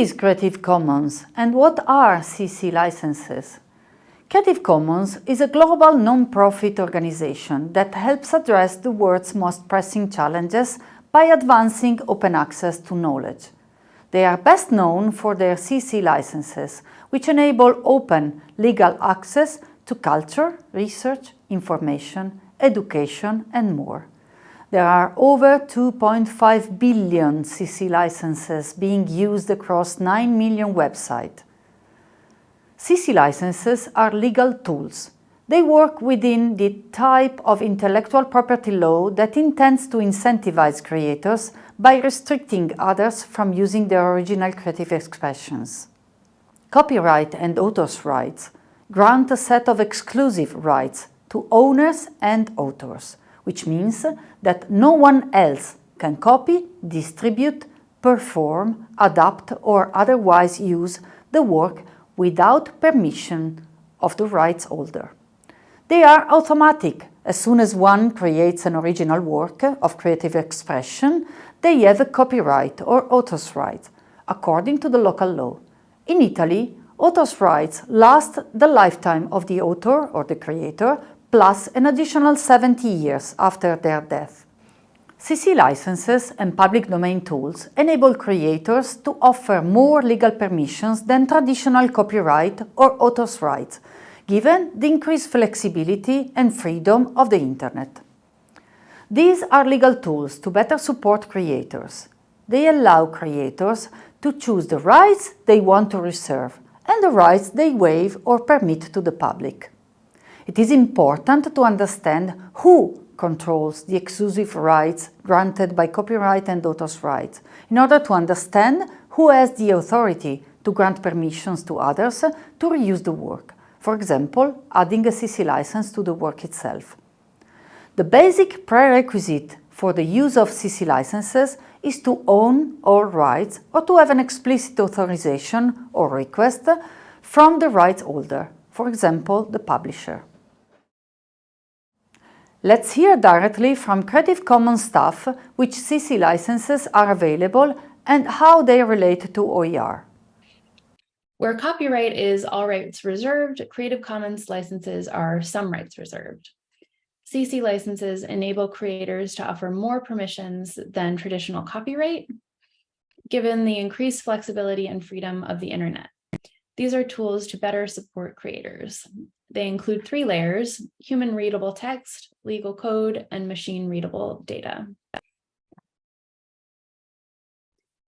is Creative Commons and what are CC licenses? Creative Commons is a global non-profit organization that helps address the world's most pressing challenges by advancing open access to knowledge. They are best known for their CC licenses, which enable open legal access to culture, research, information, education, and more. There are over 2.5 billion CC licenses being used across 9 million websites. CC licenses are legal tools. They work within the type of intellectual property law that intends to incentivize creators by restricting others from using their original creative expressions. Copyright and authors' rights grant a set of exclusive rights to owners and authors, which means that no one else can copy, distribute, perform, adapt, or otherwise use the work without permission of the rights holder. They are automatic. As soon as one creates an original work of creative expression, they have a copyright or author's right, according to the local law. In Italy, author's rights last the lifetime of the author or the creator, plus an additional 70 years after their death. CC licenses and public domain tools enable creators to offer more legal permissions than traditional copyright or author's rights, given the increased flexibility and freedom of the Internet. These are legal tools to better support creators. They allow creators to choose the rights they want to reserve and the rights they waive or permit to the public. It is important to understand who controls the exclusive rights granted by copyright and author's rights, in order to understand who has the authority to grant permissions to others to reuse the work, for example, adding a CC license to the work itself. The basic prerequisite for the use of CC licenses is to own all rights or to have an explicit authorization or request from the rights holder, for example, the publisher. Let's hear directly from Creative Commons staff which CC licenses are available and how they relate to OER. Where copyright is all rights reserved, Creative Commons licenses are some rights reserved. CC licenses enable creators to offer more permissions than traditional copyright, given the increased flexibility and freedom of the internet. These are tools to better support creators. They include 3 layers: human readable text, legal code, and machine readable data.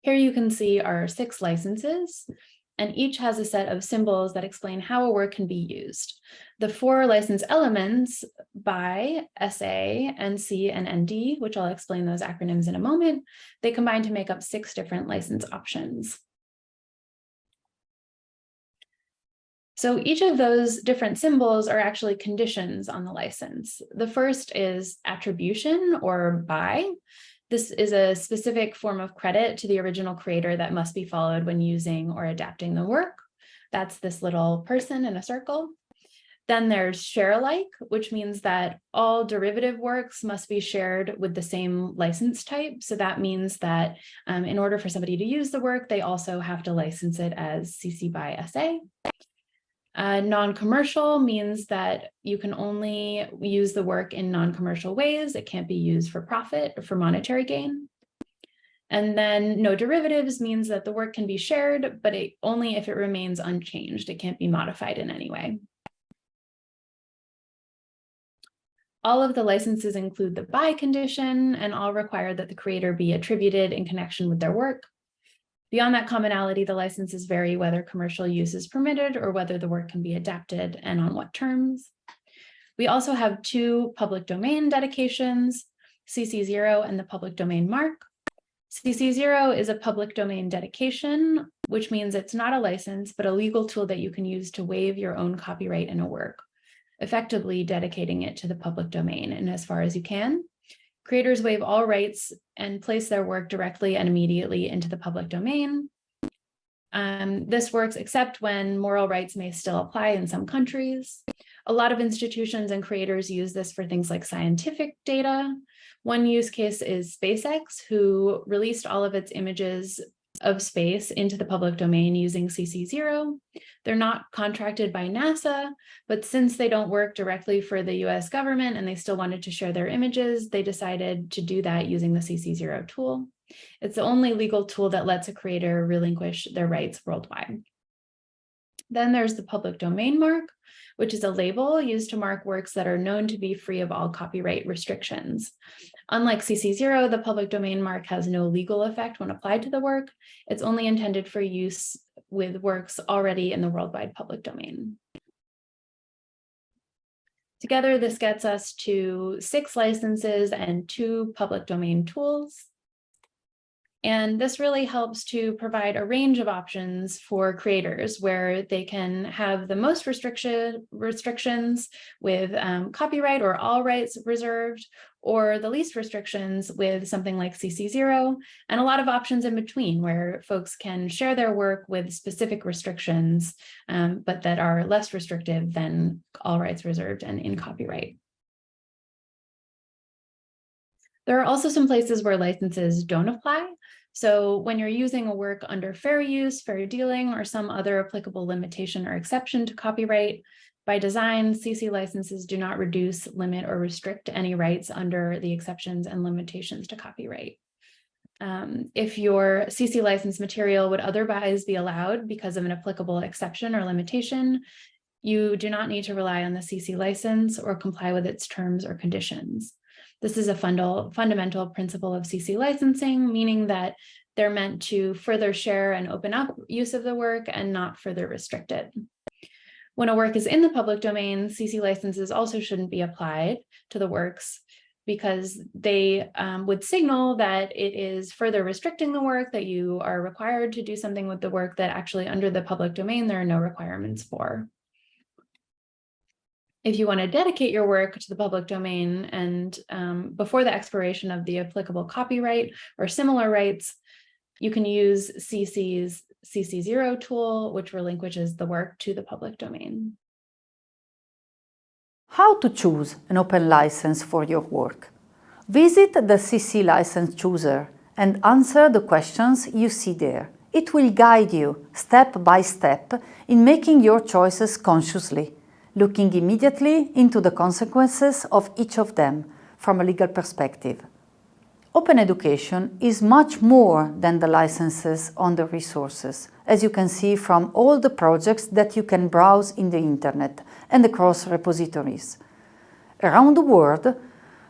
Here you can see our 6 licenses, and each has a set of symbols that explain how a work can be used. The 4 license elements, BY, SA, NC, and ND, which I'll explain those acronyms in a moment, they combine to make up 6 different license options. So each of those different symbols are actually conditions on the license. The first is attribution, or BY. This is a specific form of credit to the original creator that must be followed when using or adapting the work. That's this little person in a circle. Then there's share alike, which means that all derivative works must be shared with the same license type. So that means that in order for somebody to use the work, they also have to license it as CC by SA. Non-commercial means that you can only use the work in non-commercial ways. It can't be used for profit or for monetary gain. And then no derivatives means that the work can be shared, but only if it remains unchanged. It can't be modified in any way. All of the licenses include the BY condition and all require that the creator be attributed in connection with their work. Beyond that commonality, the licenses vary whether commercial use is permitted or whether the work can be adapted and on what terms. We also have 2 public domain dedications, CC0 and the public domain mark. CC0 is a public domain dedication, which means it's not a license, but a legal tool that you can use to waive your own copyright in a work, effectively dedicating it to the public domain. And as far as you can, creators waive all rights and place their work directly and immediately into the public domain. This works except when moral rights may still apply in some countries. A lot of institutions and creators use this for things like scientific data. One use case is SpaceX, who released all of its images of space into the public domain using CC0. They're not contracted by NASA, but since they don't work directly for the US government and they still wanted to share their images, they decided to do that using the CC0 tool. It's the only legal tool that lets a creator relinquish their rights worldwide. Then there's the public domain mark, which is a label used to mark works that are known to be free of all copyright restrictions. Unlike CC0, the public domain mark has no legal effect when applied to the work. It's only intended for use with works already in the worldwide public domain. Together, this gets us to 6 licenses and 2 public domain tools. And this really helps to provide a range of options for creators where they can have the most restrictions with copyright or all rights reserved, or the least restrictions with something like CC0, and a lot of options in between where folks can share their work with specific restrictions, but that are less restrictive than all rights reserved and in copyright. There are also some places where licenses don't apply. So when you're using a work under fair use, fair dealing, or some other applicable limitation or exception to copyright, by design, CC licenses do not reduce, limit, or restrict any rights under the exceptions and limitations to copyright. If your CC license material would otherwise be allowed because of an applicable exception or limitation, you do not need to rely on the CC license or comply with its terms or conditions. This is a fundamental principle of CC licensing, meaning that they're meant to further share and open up use of the work and not further restrict it. When a work is in the public domain, CC licenses also shouldn't be applied to the works because they would signal that it is further restricting the work, that you are required to do something with the work that actually under the public domain there are no requirements for. If you want to dedicate your work to the public domain and before the expiration of the applicable copyright or similar rights, you can use CC's CC0 tool, which relinquishes the work to the public domain. How to choose an open license for your work? Visit the CC license chooser and answer the questions you see there. It will guide you step by step in making your choices consciously, looking immediately into the consequences of each of them from a legal perspective. Open education is much more than the licenses on the resources, as you can see from all the projects that you can browse in the internet and across repositories. Around the world,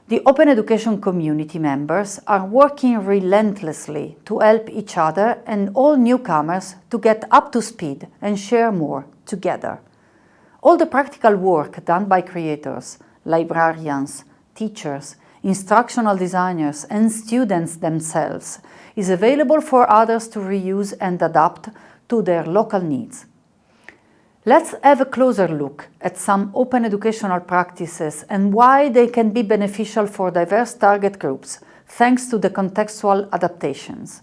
the open education community members are working relentlessly to help each other and all newcomers to get up to speed and share more together. All the practical work done by creators, librarians, teachers, instructional designers, and students themselves is available for others to reuse and adapt to their local needs. Let's have a closer look at some open educational practices and why they can be beneficial for diverse target groups, thanks to the contextual adaptations.